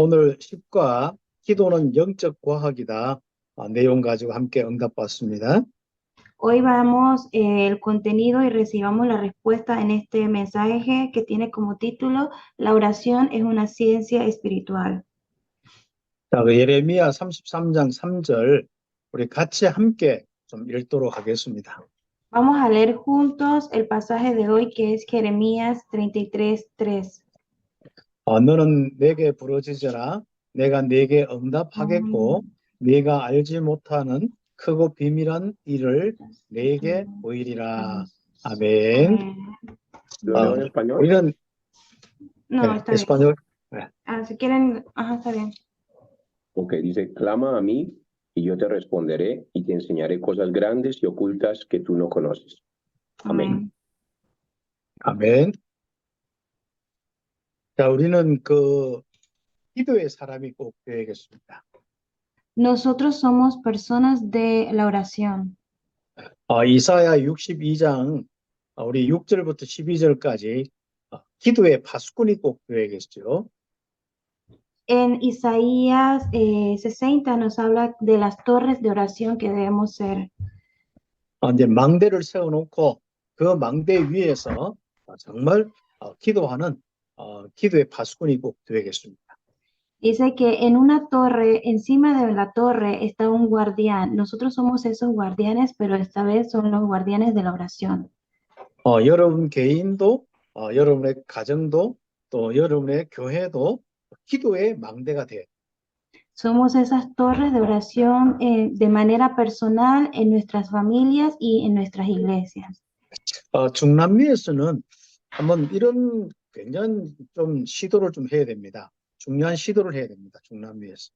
오늘 10과 기도는 영적 과학이다. 내용 가지고 함께 응답받습니다. Hoy vamos el contenido y recibamos la respuesta en este mensaje que tiene como título La oración es una ciencia espiritual. 자, 예레미야 33장 3절 우리 같이 함께 좀 읽도록 하겠습니다. Vamos a leer juntos el pasaje de hoy que es Jeremías 33:3. 너는 내게 부르짖으라 내가 내게 응답하겠고 네가 알지 못하는 크고 비밀한 일을 내게 보이리라. 아멘. ¿Lo leo en español? 우리는 No, está bien. español. Si quieren, está bien. Ok, dice, clama a mí y yo te responderé y te enseñaré cosas grandes y ocultas que tú no conoces. Amén. 아멘. 자, 우리는 기도의 사람이 꼭 되겠습니다. Nosotros somos personas de la oración. 이사야 62장 우리 6절부터 12절까지 기도의 파수꾼이 꼭 되겠죠. En Isaías 60 nos habla de las torres de oración que debemos ser. 이제 망대를 세워놓고 그 망대 위에서 정말 기도하는 기도의 파수꾼이 꼭 되겠습니다. Dice que en una torre, encima de la torre está un guardián. Nosotros somos esos guardianes, pero esta vez son los guardianes de la oración. 여러분 개인도 여러분의 가정도 또 여러분의 교회도 기도의 망대가 돼요. Somos esas torres de oración de manera personal en nuestras familias y en nuestras iglesias. 중남미에서는 한번 이런 굉장히 좀 시도를 좀 해야 됩니다. 중요한 시도를 해야 됩니다. 중남미에서.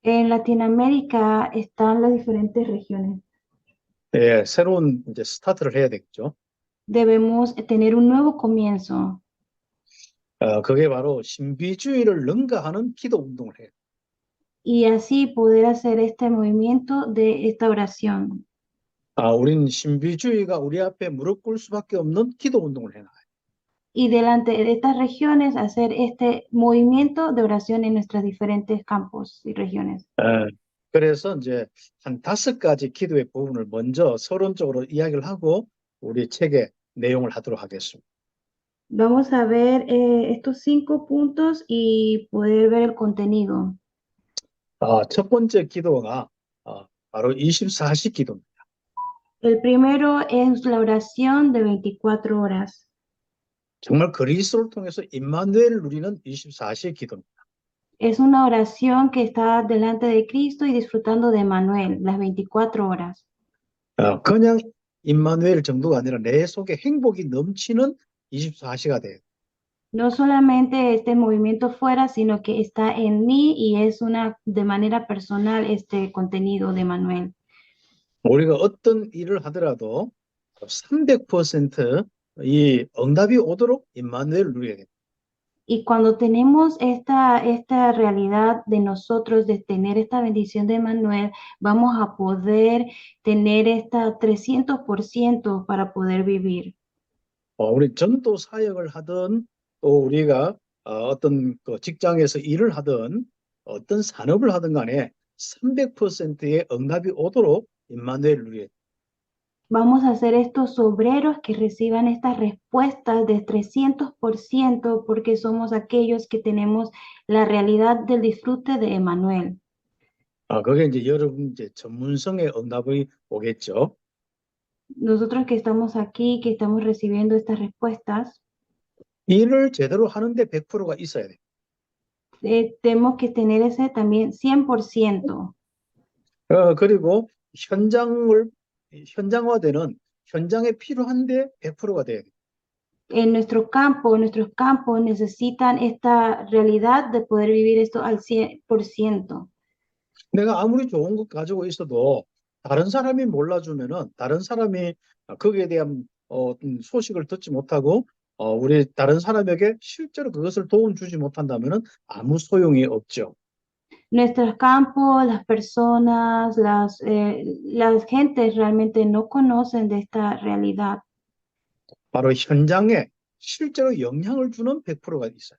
En Latinoamérica están las diferentes regiones. 네, 새로운 이제 스타트를 해야 되겠죠. Debemos tener un nuevo comienzo. 그게 바로 신비주의를 능가하는 기도 운동을 해요. Y así poder hacer este movimiento de esta oración. 우린 신비주의가 우리 앞에 무릎 꿇을 수밖에 없는 기도 운동을 해놔요. Y delante de estas regiones hacer este movimiento de oración en nuestros diferentes campos y regiones. 그래서 이제 한 5가지 기도의 부분을 먼저 서론적으로 이야기를 하고 우리 책의 내용을 하도록 하겠습니다. Vamos a ver estos 5 puntos y poder ver el contenido. 첫 번째 기도가 바로 24시 기도입니다. El primero es la oración de 24 horas. 정말 그리스도를 통해서 임마누엘을 누리는 24시 기도입니다. Es una oración que está delante de Cristo y disfrutando de Manuel, las 24 horas. 그냥 임마누엘 정도가 아니라 내 속에 행복이 넘치는 24시가 돼요. No solamente este movimiento fuera, sino que está en mí y es de manera personal este contenido de Manuel. 우리가 어떤 일을 하더라도 300% 이 응답이 오도록 임마누엘을 누려야 돼요. Y cuando tenemos esta realidad de nosotros, de tener esta bendición de Manuel, vamos a poder tener esta 300% para poder vivir. 우리 전도 사역을 하든 또 우리가 어떤 그 직장에서 일을 하든 어떤 산업을 하든 간에 300%의 응답이 오도록 임마누엘을 누려야 돼요. Vamos a hacer estos obreros que reciban estas respuestas de 300% porque somos aquellos que tenemos la realidad del disfrute de Emmanuel. 그게 이제 여러분 이제 전문성의 응답이 오겠죠. Nosotros que estamos aquí, que estamos recibiendo estas respuestas, 일을 제대로 하는데 100%가 있어야 돼. tenemos que tener ese también 100%. 그리고 현장화되는 현장에 필요한데 100%가 돼야 돼. En nuestros campos necesitan esta realidad de poder vivir esto al 100%. 내가 아무리 좋은 것 가지고 있어도 다른 사람이 몰라주면은 다른 사람이 거기에 대한 소식을 듣지 못하고 우리 다른 사람에게 실제로 그것을 도움 주지 못한다면은 아무 소용이 없죠. Nuestros campos, las personas, las gentes realmente no conocen de esta realidad. 바로 현장에 실제로 영향을 주는 100%가 있어요.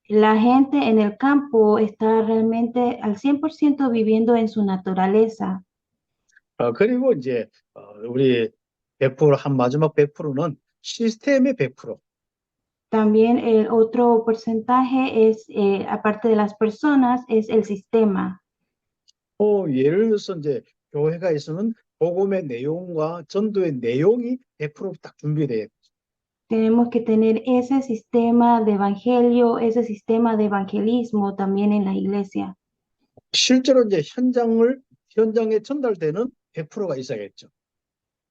La gente en el campo está realmente al 100% viviendo en su naturaleza. 그리고 이제 우리 100%, 한 마지막 100%는 시스템의 100%. También el otro porcentaje es, aparte de las personas, es el sistema. 예를 들어서 이제 교회가 있으면 복음의 내용과 전도의 내용이 100%딱 준비돼요. Tenemos que tener ese sistema de evangelio, ese sistema de evangelismo también en la iglesia. 실제로 이제 현장에 전달되는 100%가 있어야겠죠.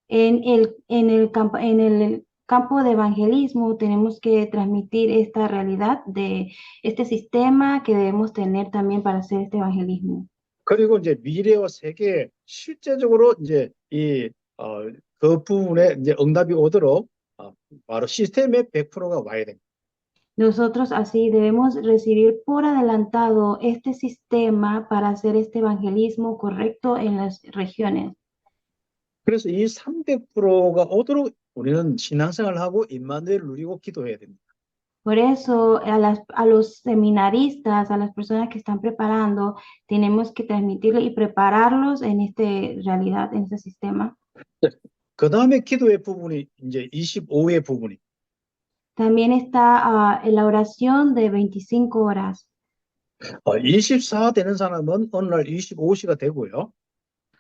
En el campo de evangelismo tenemos que transmitir esta realidad de este sistema que debemos tener también para hacer este evangelismo. 그리고 이제 미래와 세계에 실제적으로 이제 그 부분에 이제 응답이 오도록 바로 시스템의 100%가 와야 됩니다. Nosotros así debemos recibir por adelantado este sistema para hacer este evangelismo correcto en las regiones. 그래서 이 300%가 오도록 우리는 신앙생활을 하고 임마누엘을 누리고 기도해야 됩니다. Por eso, a los seminaristas, a las personas que están preparando, tenemos que transmitirle y prepararlos en esta realidad, en este sistema. 그 다음에 기도의 부분이 이제 25의 부분이. También está la oración de 25 horas. 24 되는 사람은 어느 날 25시가 되고요.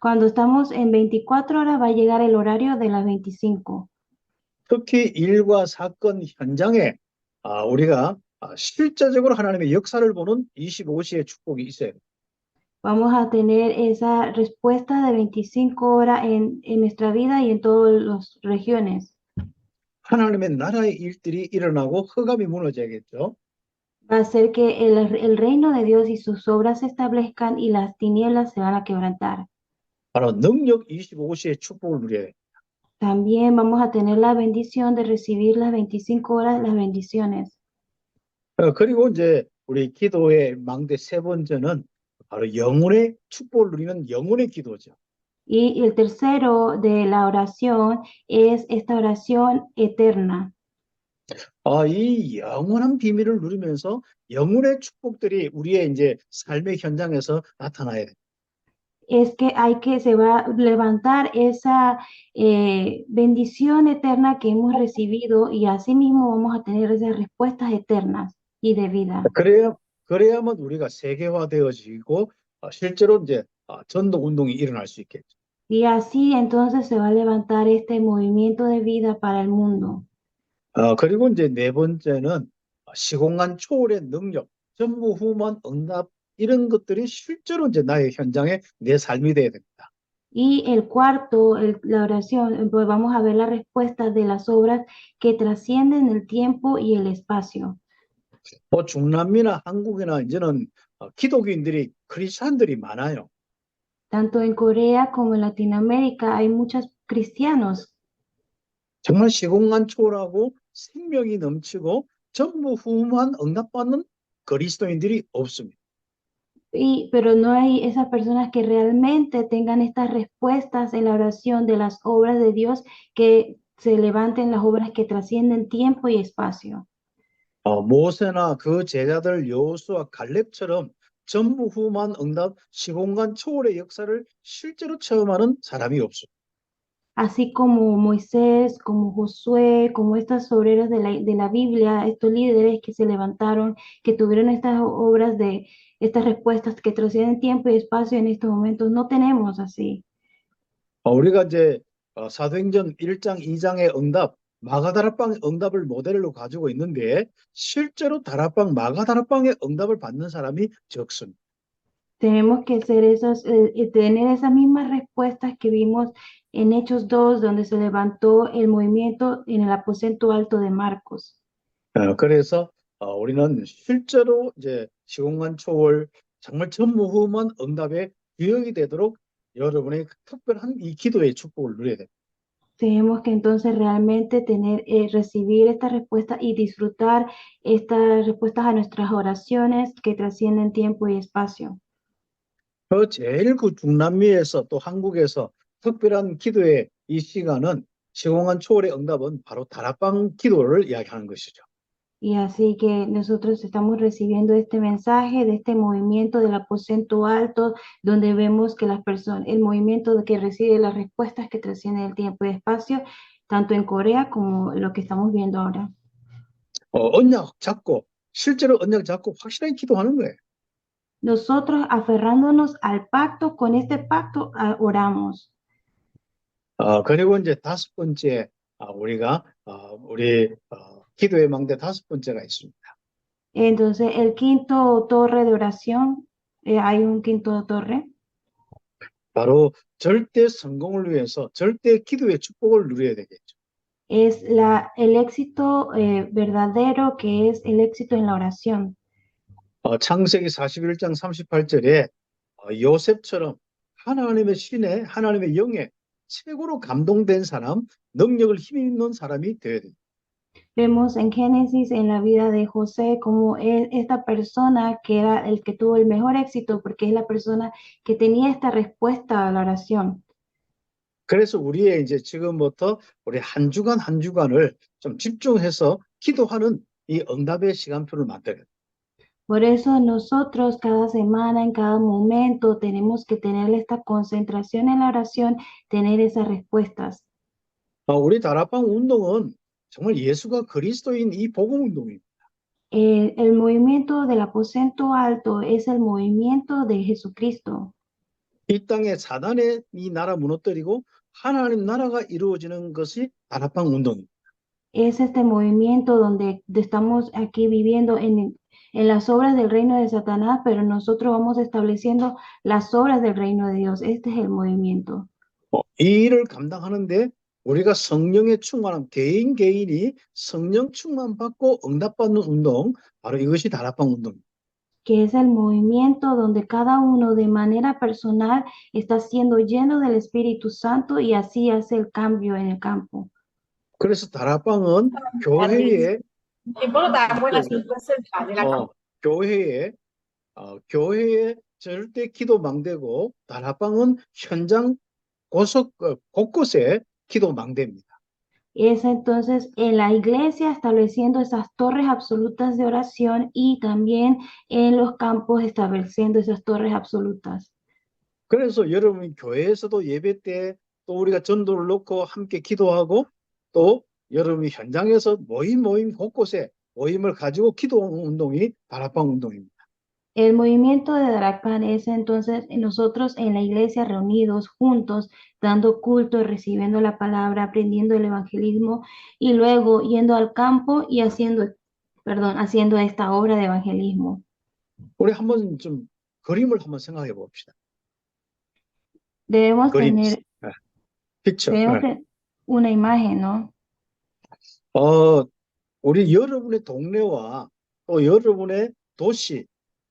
Cuando estamos en 24 horas va a llegar el horario de las 25. 특히 일과 사건 현장에 우리가 실제적으로 하나님의 역사를 보는 25시의 축복이 있어야 돼요. Vamos a tener esa respuesta de 25 horas en nuestra vida y en todas las regiones. 하나님의 나라의 일들이 일어나고 흑암이 무너져야겠죠. Va a hacer que el reino de Dios y sus obras se establezcan y las tinieblas se van a quebrantar. 바로 능력 25시의 축복을 누려야 돼요. También vamos a tener la bendición de recibir las 25 horas, las bendiciones. 그리고 이제 우리 기도의 망대 세 번째는 바로 영혼의 축복을 누리는 영혼의 기도죠. Y el tercero de la oración es esta oración eterna. 이 영원한 비밀을 누리면서 영혼의 축복들이 우리의 이제 삶의 현장에서 나타나야 돼요. Es que se va a levantar esa bendición eterna que hemos recibido y asimismo vamos a tener esas respuestas eternas y de vida. 그래야만 우리가 세계화되어지고 실제로 이제 전도 운동이 일어날 수 있겠죠. Y así entonces se va a levantar este movimiento de vida para el mundo. 그리고 이제 네 번째는 시공간 초월의 능력, 전무후무한 응답 이런 것들이 실제로 이제 나의 현장에 내 삶이 돼야 됩니다. Y el cuarto, la oración, pues vamos a ver la respuesta de las obras que trascienden el tiempo y el espacio. 중남미나 한국이나 이제는 기독교인들이 크리스찬들이 많아요. Tanto en Corea como en Latinoamérica hay muchos cristianos. 정말 시공간 초월하고 생명이 넘치고 전무후무한 응답받는 그리스도인들이 없습니다. Pero no hay esas personas que realmente tengan estas respuestas en la oración de las obras de Dios, que se levanten las obras que trascienden tiempo y espacio. 모세나 그 제자들 여호수아 갈렙처럼 전무후무한 응답, 시공간 초월의 역사를 실제로 체험하는 사람이 없어요. Así como Moisés, como Josué, como estas obreras de la Biblia, estos líderes que se levantaron, que tuvieron estas obras de estas respuestas que trascienden tiempo y espacio en estos momentos, no tenemos así. 우리가 이제 사도행전 1장, 2장의 응답, 마가다락방의 응답을 모델로 가지고 있는데 실제로 다락방, 마가다락방의 응답을 받는 사람이 적습니다. Tenemos que ser tener esas mismas respuestas que vimos en Hechos 2, donde se levantó el movimiento en el aposento alto de Marcos. 그래서 우리는 실제로 이제 시공간 초월, 정말 전무후무한 응답의 기억이 되도록 여러분의 특별한 이 기도의 축복을 누려야 됩니다. Tenemos que entonces realmente recibir esta respuesta y disfrutar estas respuestas a nuestras oraciones que trascienden tiempo y espacio. 제일 중남미에서 또 한국에서 특별한 기도의 이 시간은 시공간 초월의 응답은 바로 다락방 기도를 이야기하는 것이죠. Y así que nosotros estamos recibiendo este mensaje de este movimiento del aposento alto, donde vemos que las personas, el movimiento que recibe las respuestas que trascienden el tiempo y espacio, tanto en Corea como lo que estamos viendo ahora. 언약 잡고 실제로 언약 잡고 확실하게 기도하는 거예요. Nosotros aferrándonos al pacto, con este pacto oramos. 그리고 이제 다섯 번째 우리가 우리 기도의 망대 다섯 번째가 있습니다. Entonces, el quinto torre de oración, hay un quinto torre, 바로 절대 성공을 위해서 절대 기도의 축복을 누려야 되겠죠. es el éxito verdadero, que es el éxito en la oración. 창세기 41장 38절에 요셉처럼 하나님의 신에 하나님의 영에 최고로 감동된 사람, 능력을 힘입는 사람이 되어야 돼요. Vemos en Génesis, en la vida de José, como esta persona que era el que tuvo el mejor éxito, porque es la persona que tenía esta respuesta a la oración. 그래서 우리의 이제 지금부터 우리 한 주간 한 주간을 좀 집중해서 기도하는 이 응답의 시간표를 만들어야 돼요. Por eso nosotros cada semana, en cada momento, tenemos que tener esta concentración en la oración, tener esas respuestas. 우리 다락방 운동은 정말 예수가 그리스도인 이 복음 운동입니다. El movimiento del aposento alto es el movimiento de Jesucristo. 이 땅에 사단의 이 나라 무너뜨리고 하나님 나라가 이루어지는 것이 다락방 운동입니다. Es este movimiento donde estamos aquí viviendo en las obras del reino de Satanás, pero nosotros vamos estableciendo las obras del reino de Dios. Este es el movimiento. 이 일을 감당하는데 우리가 성령의 충만함, 개인이 성령 충만 받고 응답받는 운동, 바로 이것이 다락방 운동입니다. Que es el movimiento donde cada uno de manera personal está siendo lleno del Espíritu Santo y así hace el cambio en el campo. 그래서 다락방은 교회의 tiempo lo damos en la cinta central de la 교회의 절대 기도 망대고 다락방은 현장 곳곳에 기도 망대입니다. Es entonces en la iglesia estableciendo esas torres absolutas de oración y también en los campos estableciendo esas torres absolutas. 그래서 여러분 교회에서도 예배 때 또 우리가 전도를 놓고 함께 기도하고 또 여러분이 현장에서 모임 곳곳에 모임을 가지고 기도하는 운동이 다락방 운동입니다. El movimiento de Darakpan es entonces nosotros en la iglesia reunidos juntos, dando culto, recibiendo la palabra, aprendiendo el evangelismo y luego yendo al campo y haciendo esta obra de evangelismo. 우리 한번 좀 그림을 한번 생각해 봅시다. Debemos 그림, tener 픽처. una imagen, ¿no? 우리 여러분의 동네와 또 여러분의 도시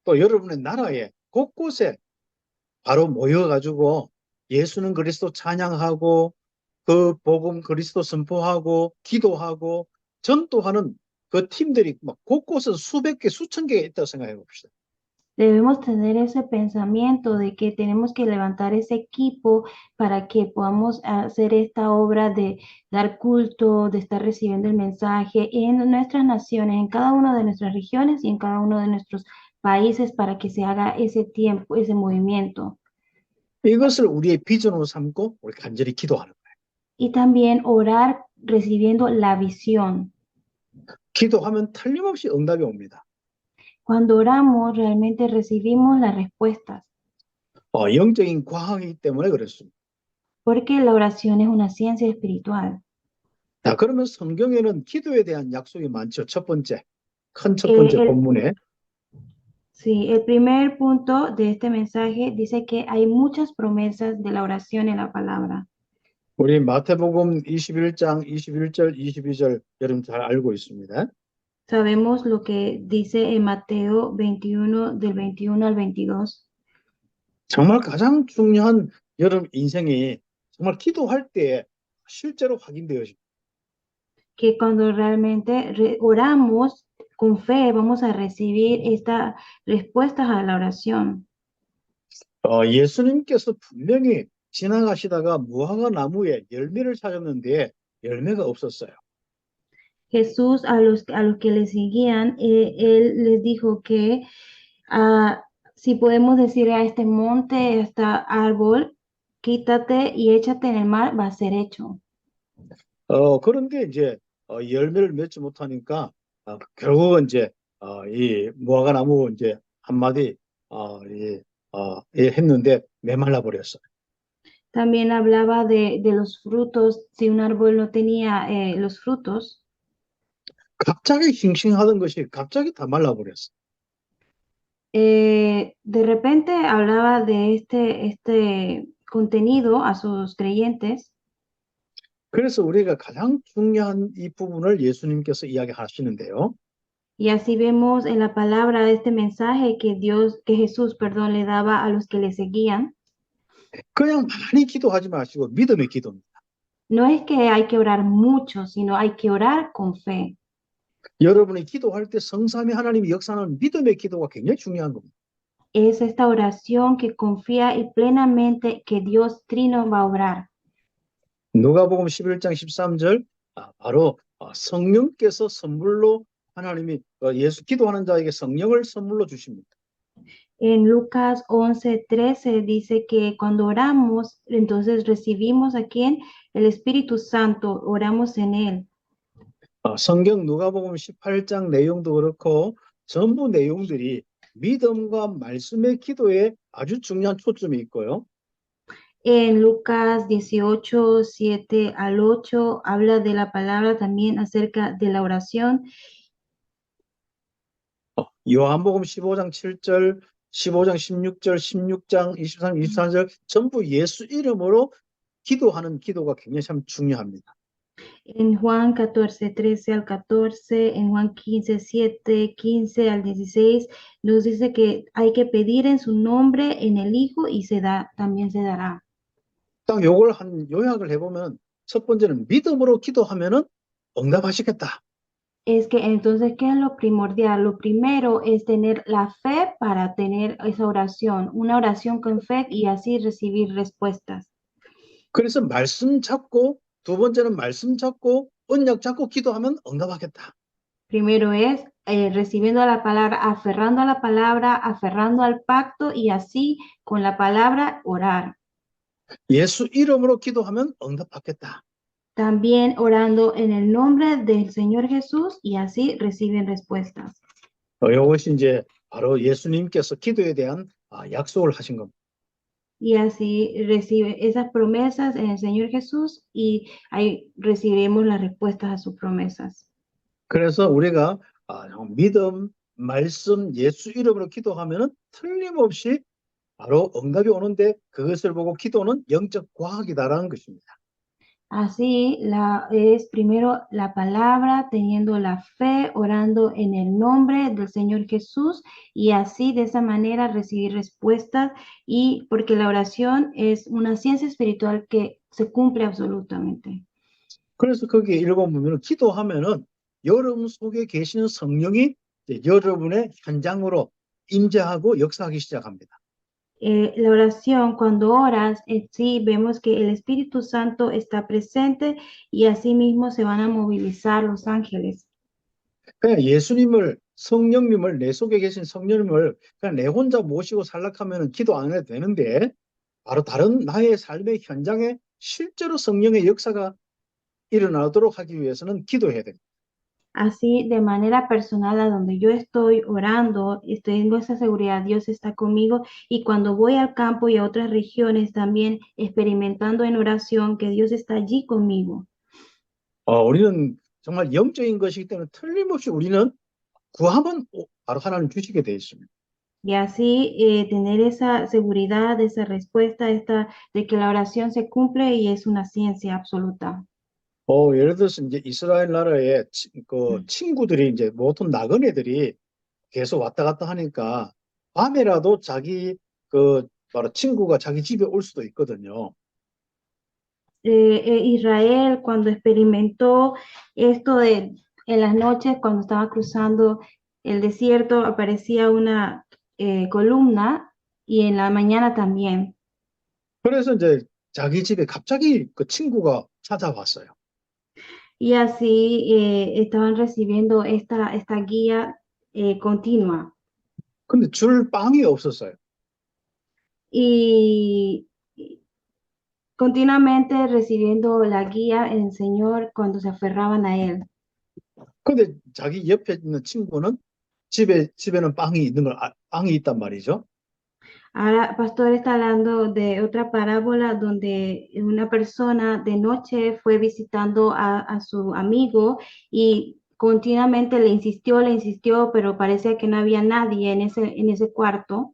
또 여러분의 나라에 곳곳에 바로 모여가지고 예수는 그리스도 찬양하고 그 복음 그리스도 선포하고 기도하고 전도하는 그 팀들이 막 곳곳에 수백 개, 수천 개가 있다고 생각해 봅시다. Debemos tener ese pensamiento de que tenemos que levantar ese equipo para que podamos hacer esta obra de dar culto, de estar recibiendo el mensaje en nuestras naciones, en cada una de nuestras regiones y en cada uno de nuestros países para que se haga ese tiempo, ese movimiento. 이것을 우리의 비전으로 삼고 우리 간절히 기도하는 거예요. Y también orar recibiendo la visión. 기도하면 틀림없이 응답이 옵니다. Cuando oramos, realmente recibimos las respuestas. 영적인 과학이기 때문에 그렇습니다. Porque la oración es una ciencia espiritual. 자, 그러면 성경에는 기도에 대한 약속이 많죠. 첫 번째 본문에. Sí, el primer punto de este mensaje dice que hay muchas promesas de la oración en la palabra. 우리 마태복음 21장 21절 22절 여러분 잘 알고 있습니다. Sabemos lo que dice en Mateo 21, del 21 al 22. 정말 가장 중요한 여러분 인생이 정말 기도할 때 실제로 확인되어집니다. Que cuando realmente oramos con fe, vamos a recibir estas respuestas a la oración. 예수님께서 분명히 지나가시다가 무화과 나무에 열매를 찾았는데 열매가 없었어요. Jesús a los que le seguían, él les dijo que si podemos decir a este monte, a este árbol, quítate y échate en el mar, va a ser hecho. 그런데 이제 열매를 맺지 못하니까 결국은 이제 이 무화과 나무 이제 한마디 했는데 메말라 버렸어요. También hablaba de los frutos, si un árbol no tenía los frutos, 갑자기 싱싱하던 것이 갑자기 다 말라버렸어요. de repente hablaba de este contenido a sus creyentes. 그래서 우리가 가장 중요한 이 부분을 예수님께서 이야기하시는데요. Y así vemos en la palabra este mensaje que Jesús, perdón, le daba a los que le seguían. 그냥 많이 기도하지 마시고 믿음의 기도입니다. No es que hay que orar mucho, sino hay que orar con fe. 여러분이 기도할 때 성삼위 하나님이 역사하는 믿음의 기도가 굉장히 중요한 겁니다. Es esta oración que confía y plenamente que Dios Trino va a obrar. 누가복음 11장 13절 바로 성령께서 선물로 하나님이 예수 기도하는 자에게 성령을 선물로 주십니다. En Lucas 11:13 dice que cuando oramos, entonces recibimos a quien? El Espíritu Santo, oramos en él. 성경 누가복음 18장 내용도 그렇고 전부 내용들이 믿음과 말씀의 기도에 아주 중요한 초점이 있고요. En Lucas 18, 7 al 8 habla de la palabra también acerca de la oración. 요한복음 15장 7절, 15장 16절, 16장 23, 24절 전부 예수 이름으로 기도하는 기도가 굉장히 참 중요합니다. En Juan 14, 13 al 14, en Juan 15, 7, 15 al 16, nos dice que hay que pedir en su nombre, en el Hijo, y también se dará. 딱 요걸 한 요약을 해보면 첫 번째는 믿음으로 기도하면은 응답하시겠다. Es que entonces, ¿qué es lo primordial? Lo primero es tener la fe para tener esa oración, una oración con fe y así recibir respuestas. 그래서 말씀 잡고 두 번째는 말씀 잡고 언약 잡고 기도하면 응답하겠다. Primero es recibiendo la palabra, aferrando al pacto y así con la palabra orar. 예수 이름으로 기도하면 응답받겠다. También orando en el nombre del Señor Jesús y así reciben respuestas. 이것이 이제 바로 예수님께서 기도에 대한 약속을 하신 겁니다. Y así recibe esas promesas en el Señor Jesús y ahí recibiremos las respuestas a sus promesas. 그래서 우리가 믿음, 말씀, 예수 이름으로 기도하면은 틀림없이 바로 응답이 오는데 그것을 보고 기도는 영적 과학이다라는 것입니다. Así es primero la palabra, teniendo la fe, orando en el nombre del Señor Jesús y así de esa manera recibir respuestas y porque la oración es una ciencia espiritual que se cumple absolutamente. 그래서 거기에 읽어보면 기도하면은 여러분 속에 계시는 성령이 이제 여러분의 현장으로 임재하고 역사하기 시작합니다. La oración, cuando oras, sí vemos que el Espíritu Santo está presente y así mismo se van a movilizar los ángeles. 그냥 예수님을 성령님을 내 속에 계신 성령님을 그냥 내 혼자 모시고 살락하면은 기도 안 해도 되는데 바로 다른 나의 삶의 현장에 실제로 성령의 역사가 일어나도록 하기 위해서는 기도해야 됩니다. Así, de manera personal, a donde yo estoy orando, y tengo esa seguridad, Dios está conmigo. Y cuando voy al campo y a otras regiones también experimentando en oración que Dios está allí conmigo. 우리는 정말 영적인 것이기 때문에 틀림없이 우리는 구하면 바로 하나님 주시게 되어 있습니다. Y así tener esa seguridad, esa respuesta, de que la oración se cumple y es una ciencia absoluta. 예를 들어서 이제 이스라엘 나라에 친구들이 이제 모든 나그네들이 계속 왔다 갔다 하니까 밤에라도 자기 바로 친구가 자기 집에 올 수도 있거든요. Israel cuando experimentó esto en las noches, cuando estaba cruzando el desierto, aparecía una columna y en la mañana también. 그래서 이제 자기 집에 갑자기 그 친구가 찾아왔어요. Y así estaban recibiendo esta guía continua. 근데 줄 빵이 없었어요. Y continuamente recibiendo la guía del Señor cuando se aferraban a Él. 근데 자기 옆에 있는 친구는 집에는 빵이 있단 말이죠. Ahora, Pastor está hablando de otra parábola donde una persona de noche fue visitando a su amigo y continuamente le insistió, pero parecía que no había nadie en ese cuarto.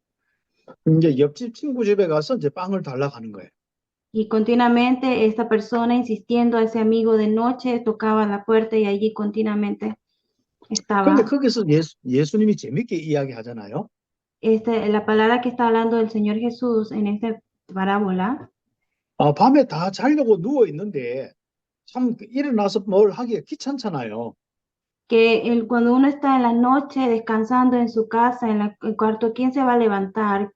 이제 옆집 친구 집에 가서 이제 빵을 달라고 하는 거예요. Y continuamente esta persona insistiendo a ese amigo de noche tocaba la puerta y allí continuamente 그런데 estaba. 거기서 예수님이 재밌게 이야기하잖아요. La palabra que está hablando el Señor Jesús en esta parábola, 밤에 다 자려고 누워 있는데 참 일어나서 뭘 하기가 귀찮잖아요. que cuando uno está en la noche descansando en su casa, en el cuarto, ¿quién se va a levantar?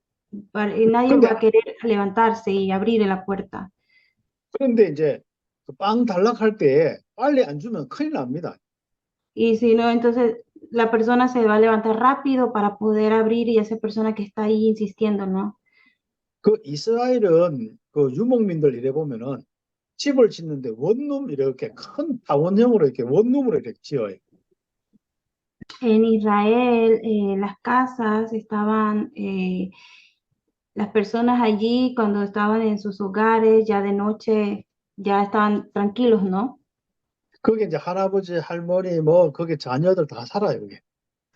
Nadie va 그런데 a querer levantarse y abrir la puerta. 그런데 이제 그 빵 달라고 할 때 빨리 안 주면 큰일 납니다. Y si no, entonces la persona se va a levantar rápido para poder abrir y esa persona que está ahí insistiendo, ¿no? 그 이스라엘은 그 유목민들 이래 보면은 집을 짓는데 원룸 이렇게 큰 다원형으로 이렇게 원룸으로 이렇게 지어요. En Israel, las casas estaban, las personas allí cuando estaban en sus hogares, ya de noche, ya estaban tranquilos, ¿no? 거기 이제 할아버지, 할머니, 뭐 거기 자녀들 다 살아요, 여기.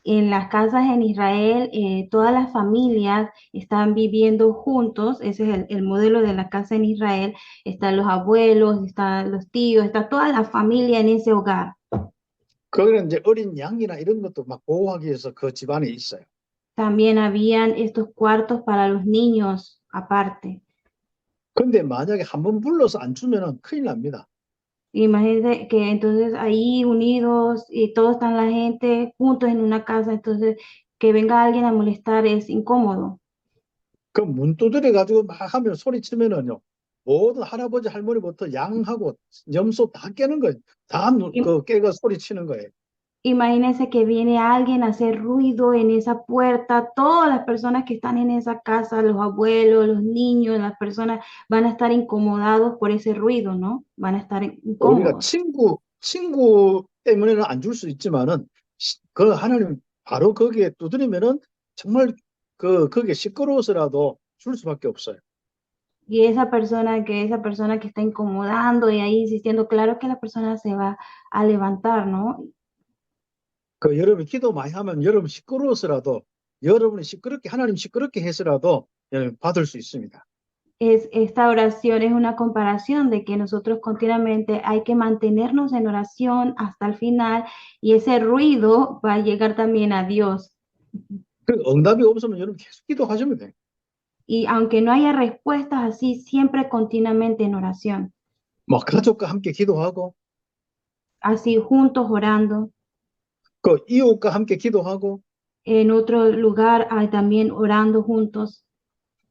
En las casas en Israel, todas las familias están viviendo juntos, ese es el modelo de la casa en Israel, están los abuelos, están los tíos, está toda la familia en ese hogar. 거기는 이제 어린 양이나 이런 것도 막 보호하기 위해서 그 집안에 있어요. También habían estos cuartos para los niños aparte. 근데 만약에 한번 불러서 안 주면은 큰일 납니다. Imagínense que entonces ahí unidos y todos están la gente juntos en una casa, entonces que venga alguien a molestar es incómodo. 그 문 두드려 가지고 막 하면 소리 치면은요. 모든 할아버지, 할머니부터 양하고 염소 다 깨는 거예요. 그 깨가 소리 치는 거예요. Imagínense que viene alguien a hacer ruido en esa puerta, todas las personas que están en esa casa, los abuelos, los niños, las personas van a estar incomodados por ese ruido, ¿no? Van a estar 우리가 incómodos. 친구 때문에는 안 줄 수 있지만은 그 하나님 바로 거기에 두드리면은 정말 거기에 시끄러워서라도 줄 수밖에 없어요. Y esa persona que está incomodando y ahí insistiendo, claro que la persona se va a levantar, ¿no? 그 여러분이 기도 많이 하면 여러분 시끄러워서라도 여러분이 시끄럽게 하나님 시끄럽게 해서라도 받을 수 있습니다. Esta oración es una comparación de que nosotros continuamente hay que mantenernos en oración hasta el final y ese ruido va a llegar también a Dios. 그 응답이 없으면 여러분 계속 기도하시면 돼요. Y aunque no haya respuestas así, siempre continuamente en oración, 뭐 가족과 함께 기도하고 así juntos orando. 그 이웃과 함께 기도하고 En otro lugar también orando juntos.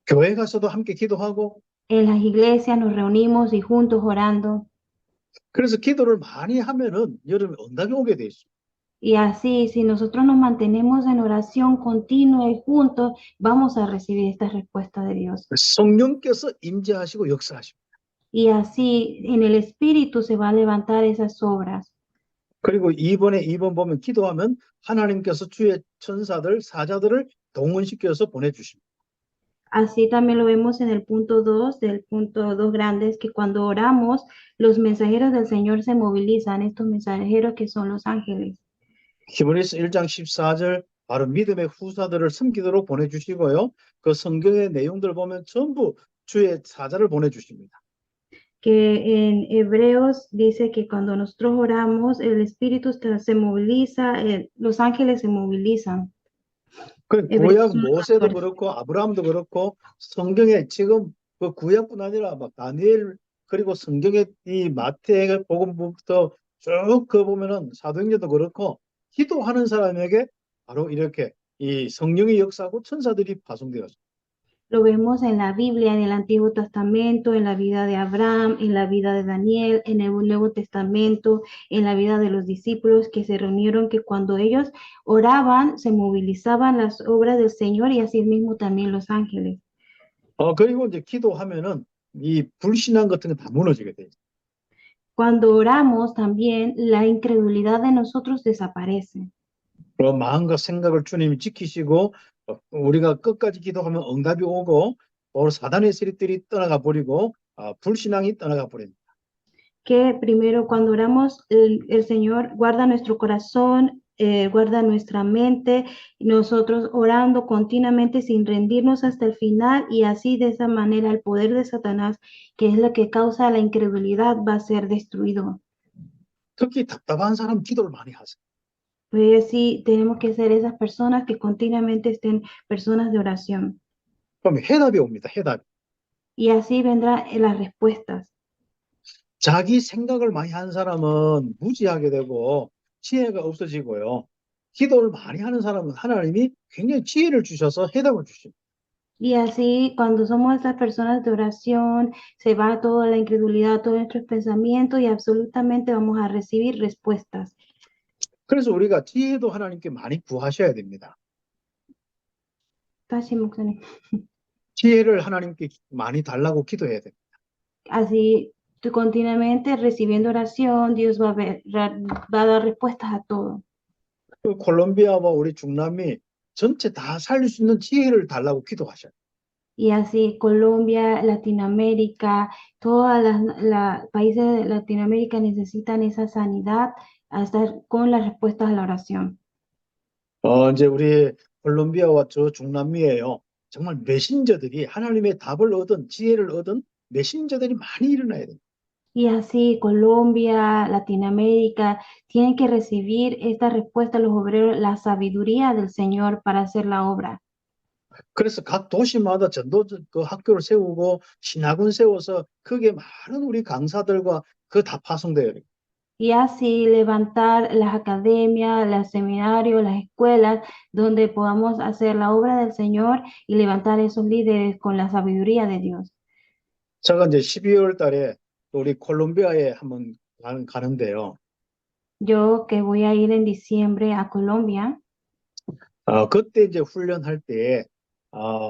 교회 가서도 함께 기도하고 En las iglesias nos reunimos y juntos orando. 그래서 기도를 많이 하면은 여러분 응답이 오게 돼 있어요. Y así, si nosotros nos mantenemos en oración continua y juntos, vamos a recibir esta respuesta de Dios. 성령께서 임재하시고 역사하시고 Y así en el Espíritu se va a levantar esas obras. 그리고 2번 보면 기도하면 하나님께서 주의 천사들, 사자들을 동원시켜서 보내주십니다. Así también lo vemos en el punto 2, del punto 2 grande, es que cuando oramos, los mensajeros del Señor se movilizan, estos mensajeros que son los ángeles. 히브리서 1장 14절 바로 믿음의 후사들을 섬기도록 보내주시고요. 그 성경의 내용들 보면 전부 주의 사자를 보내주십니다. Que en Hebreos dice que cuando nosotros oramos, el Espíritu se moviliza, los ángeles se movilizan. 그 구약 모세도 그렇고 아브라함도 그렇고 성경에 지금 그 구약뿐 아니라 막 다니엘 그리고 성경의 이 마태복음부터 쭉 그 보면은 사도행전도 그렇고 기도하는 사람에게 바로 이렇게 이 성령의 역사하고 천사들이 파송되었습니다. Lo vemos en la Biblia, en el Antiguo Testamento, en la vida de Abraham, en la vida de Daniel, en el Nuevo Testamento, en la vida de los discípulos que se reunieron, que cuando ellos oraban, se movilizaban las obras del Señor y así mismo también los ángeles. 그리고 이제 기도하면은 이 불신앙 같은 거 다 무너지게 돼. Cuando oramos también, la incredulidad de nosotros desaparece. 마음과 생각을 주님이 지키시고 우리가 끝까지 기도하면 응답이 오고 또 사단의 세력들이 떠나가 버리고 불신앙이 떠나가 버립니다. Que primero cuando oramos, el Señor guarda nuestro corazón, guarda nuestra mente, nosotros orando continuamente sin rendirnos hasta el final y así de esa manera el poder de Satanás, que es lo que causa la incredulidad, va a ser destruido. 특히 답답한 사람 기도를 많이 하세요. Pues sí, tenemos que ser esas personas que continuamente estén personas de oración 그럼 해답이 옵니다. 해답. y así vendrán las respuestas. 자기 생각을 많이 한 사람은 무지하게 되고 지혜가 없어지고요. 기도를 많이 하는 사람은 하나님이 굉장히 지혜를 주셔서 해답을 주십니다. Y así, cuando somos esas personas de oración, se va toda la incredulidad, todos nuestros pensamientos y absolutamente vamos a recibir respuestas. 그래서 우리가 지혜도 하나님께 많이 구하셔야 됩니다. 다시 목사님. 지혜를 하나님께 많이 달라고 기도해야 됩니다. Así, tú continuamente recibiendo oración, Dios va a dar respuestas a todo. 그 콜롬비아와 우리 중남미 전체 다 살릴 수 있는 지혜를 달라고 기도하셔요. Y así, Colombia, Latinoamérica, todos los países de Latinoamérica necesitan esa sanidad a estar con las respuestas a la oración. 이제 우리 콜롬비아와 저 중남미에요. 정말 메신저들이 하나님의 답을 얻은 지혜를 얻은 메신저들이 많이 일어나야 돼요. Y así Colombia, Latinoamérica, tienen que recibir esta respuesta, los obreros, la sabiduría del Señor para hacer la obra. 그래서 각 도시마다 전도 그 학교를 세우고 신학원 세워서 거기에 많은 우리 강사들과 그 다 파송돼야 돼요. Y así levantar las academias, los seminarios, las escuelas, donde podamos hacer la obra del Señor y levantar esos líderes con la sabiduría de Dios. 제가 이제 12월 달에 우리 콜롬비아에 한번 가는데요. Yo que voy a ir en diciembre a Colombia, 그때 이제 훈련할 때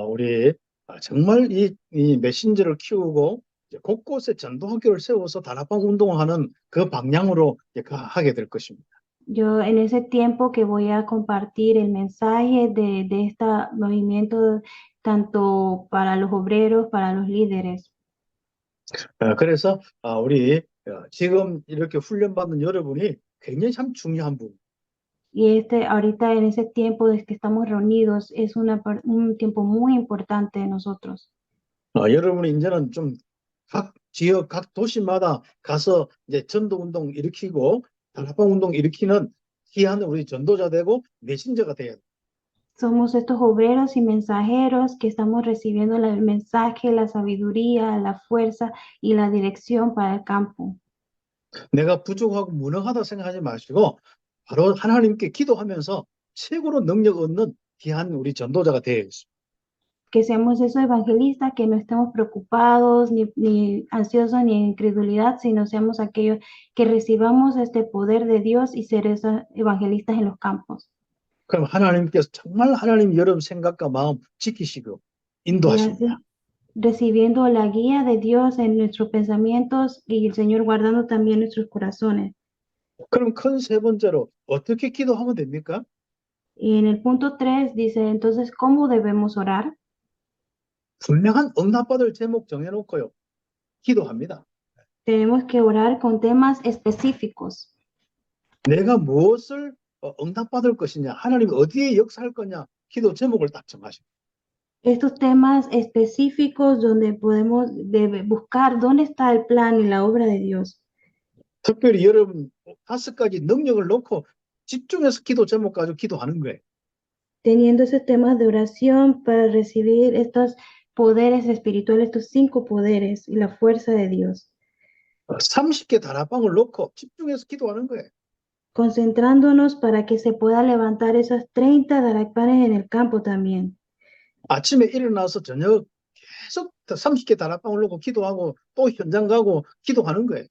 우리 정말 이 메신저를 키우고 이제 곳곳에 전도학교를 세워서 다락방 운동을 하는 그 방향으로 이제 하게 될 것입니다. yo en ese tiempo que voy a compartir el mensaje de este movimiento, tanto para los obreros, para los líderes. 그래서 우리 지금 이렇게 훈련받는 여러분이 굉장히 참 중요한 부분. Y ahorita en ese tiempo de que estamos reunidos es un tiempo muy importante de nosotros. 여러분이 이제는 좀 각 지역, 각 도시마다 가서 이제 전도 운동 일으키고 다락방 운동 일으키는 귀한 우리 전도자 되고 메신저가 돼야 돼. Somos estos obreros y mensajeros que estamos recibiendo el mensaje, la sabiduría, la fuerza y la dirección para el campo. 내가 부족하고 무능하다 생각하지 마시고 바로 하나님께 기도하면서 최고로 능력 얻는 귀한 우리 전도자가 되어야겠습니다. Que seamos esos evangelistas que no estemos preocupados, ni ansiosos, ni en incredulidad, sino seamos aquellos que recibamos este poder de Dios y ser esos evangelistas en los campos. 그럼 하나님께서 정말 하나님 여러분 생각과 마음 지키시고 Y 인도하십니다. así, recibiendo la guía de Dios en nuestros pensamientos y el Señor guardando también nuestros corazones. 그럼 큰 세 번째로 어떻게 기도하면 됩니까? Y en el punto 3 dice, entonces, ¿cómo debemos orar? 분명한 응답받을 제목 정해놓고요. 기도합니다. Tenemos que orar con temas específicos. 내가 무엇을 응답받을 것이냐, 하나님이 어디에 역사할 거냐, 기도 제목을 딱 정하십니다. Estos temas específicos donde podemos buscar dónde está el plan y la obra de Dios. 특별히 여러분 5가지 능력을 놓고 집중해서 기도 제목 가지고 기도하는 거예요. Teniendo esos temas de oración para recibir estos poderes espirituales, estos 5 poderes y la fuerza de Dios. 30개 다락방을 놓고 집중해서 기도하는 거예요. Concentrándonos para que se pueda levantar esos 30 darakpanes en el campo también. 아침에 일어나서 저녁 계속 30개 다락방을 놓고 기도하고 또 현장 가고 기도하는 거예요.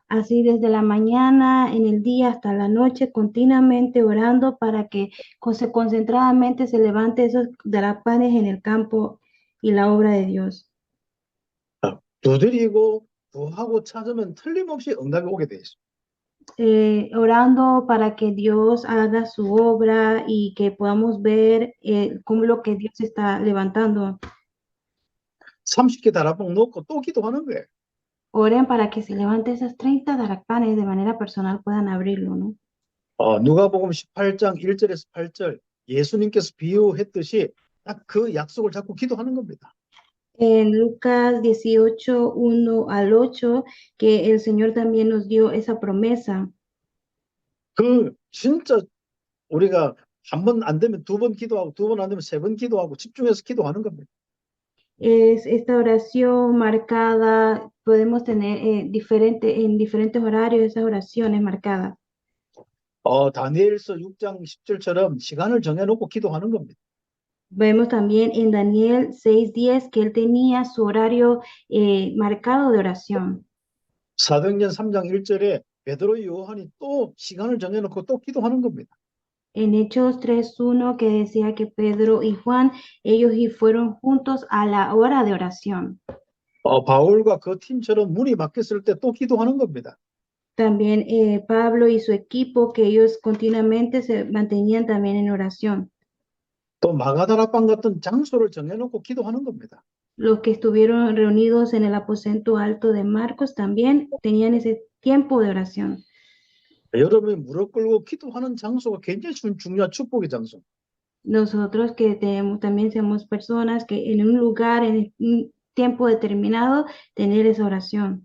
Así desde la mañana, en el día hasta la noche, continuamente orando para que concentradamente se levante esos drapanes en el campo y la obra de Dios. 두드리고 구하고 찾으면 틀림없이 응답이 오게 돼 있어요. Orando para que Dios haga su obra y que podamos ver cómo lo que Dios está levantando. 30개 다락방 놓고 또 기도하는 거예요. Oren para que se levante esas 30 darapanes de manera personal puedan abrirlo, ¿no? 누가복음 18장 1절에서 8절 예수님께서 비유했듯이 딱 그 약속을 잡고 기도하는 겁니다. En Lucas 18, 1 al 8, que el Señor también nos dio esa promesa. 진짜 우리가 한 번 안 되면 두 번 기도하고 두 번 안 되면 세 번 기도하고 집중해서 기도하는 겁니다. Es esta oración marcada, podemos tener en diferentes horarios esas oraciones marcadas. 다니엘서 6장 10절처럼 시간을 정해놓고 기도하는 겁니다. Vemos también en Daniel 6:10 que él tenía su horario marcado de oración. 사도행전 3장 1절에 베드로 요한이 또 시간을 정해놓고 또 기도하는 겁니다. En Hechos 3:1 que decía que Pedro y Juan, ellos y fueron juntos a la hora de oración. 바울과 그 팀처럼 문이 막혔을 때 또 기도하는 겁니다. También Pablo y su equipo, que ellos continuamente se mantenían también en oración. 또 마가다락방 같은 장소를 정해놓고 기도하는 겁니다. Los que estuvieron reunidos en el aposento alto de Marcos también tenían ese tiempo de oración. 여러분이 무릎 꿇고 기도하는 장소가 굉장히 중요한 축복의 장소. Nosotros que también somos personas que en un lugar, en un tiempo determinado, tener esa oración.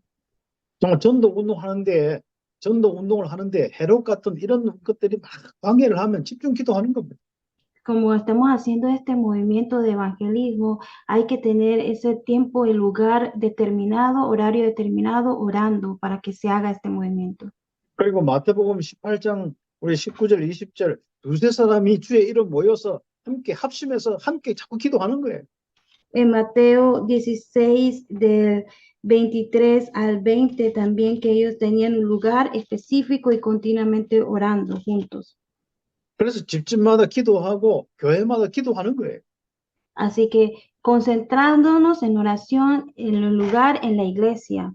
정말 전도 운동을 하는데 해롭 같은 이런 것들이 막 방해를 하면 집중 기도하는 겁니다. Como estamos haciendo este movimiento de evangelismo, hay que tener ese tiempo y lugar determinado, horario determinado, orando para que se haga este movimiento. 그리고 마태복음 18장 우리 19절 20절 두세 사람이 주의 이름 모여서 함께 합심해서 함께 자꾸 기도하는 거예요. En Mateo 16 del 23 al 20 también que ellos tenían un lugar específico y continuamente orando juntos. 그래서 집집마다 기도하고 교회마다 기도하는 거예요. Así que concentrándonos en oración en el lugar, en la iglesia.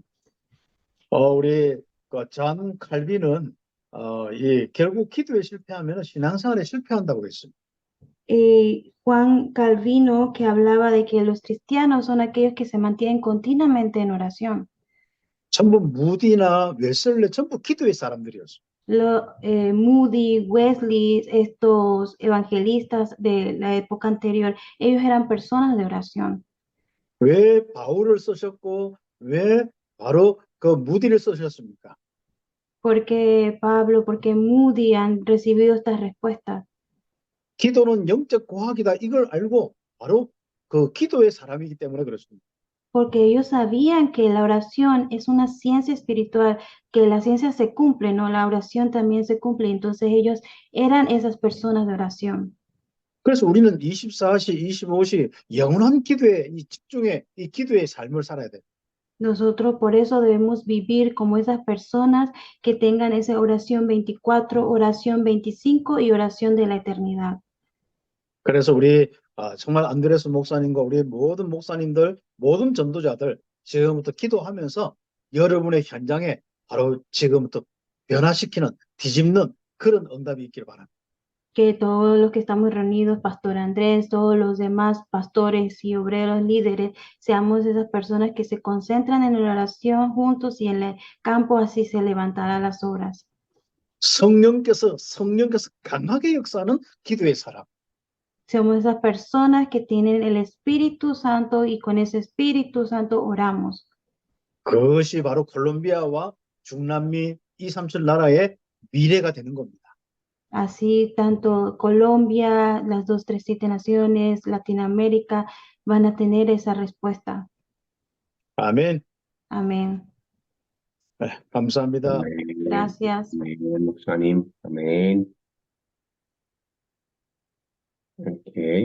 우리 존 칼빈은 결국 기도에 실패하면 신앙생활에 실패한다고 그랬습니다. Juan Calvino, que hablaba de que los cristianos son aquellos que se mantienen continuamente en oración. 전부 무디나 웨슬레 전부 기도의 사람들이었어요. Moody, Wesley, estos evangelistas de la época anterior, ellos eran personas de oración. 왜 바울을 쓰셨고 왜 바로 그 무디를 쓰셨습니까? Porque Pablo, porque Moody han recibido estas respuestas. 기도는 영적 과학이다 이걸 알고 바로 그 기도의 사람이기 때문에 그렇습니다. Porque ellos sabían que la oración es una ciencia espiritual, que la ciencia se cumple, ¿no? La oración también se cumple. Entonces ellos eran esas personas de oración. 그래서 우리는 24시, 25시 영원한 기도에 집중해 이 기도의 삶을 살아야 돼요. Nosotros por eso debemos vivir como esas personas que tengan esa oración 24, oración 25 y oración de la eternidad. 그래서 우리 정말 안드레스 목사님과 우리 모든 목사님들, 모든 전도자들 지금부터 기도하면서 여러분의 현장에 바로 지금부터 변화시키는, 뒤집는 그런 응답이 있기를 바랍니다. Que todos los que estamos reunidos, Pastor Andrés, todos los demás pastores y obreros líderes, seamos esas personas que se concentran en la oración juntos y en el campo así se levantarán las obras. 성령께서 강하게 역사하는 기도의 사람. Somos esas personas que tienen el Espíritu Santo y con ese Espíritu Santo oramos. 그것이 바로 콜롬비아와 중남미 237 나라의 미래가 되는 겁니다. Así tanto Colombia, las 237 naciones, Latinoamérica van a tener esa respuesta. 아멘. Amén. 네, 감사합니다. Gracias. Amén, 목사님. Amén. Okay.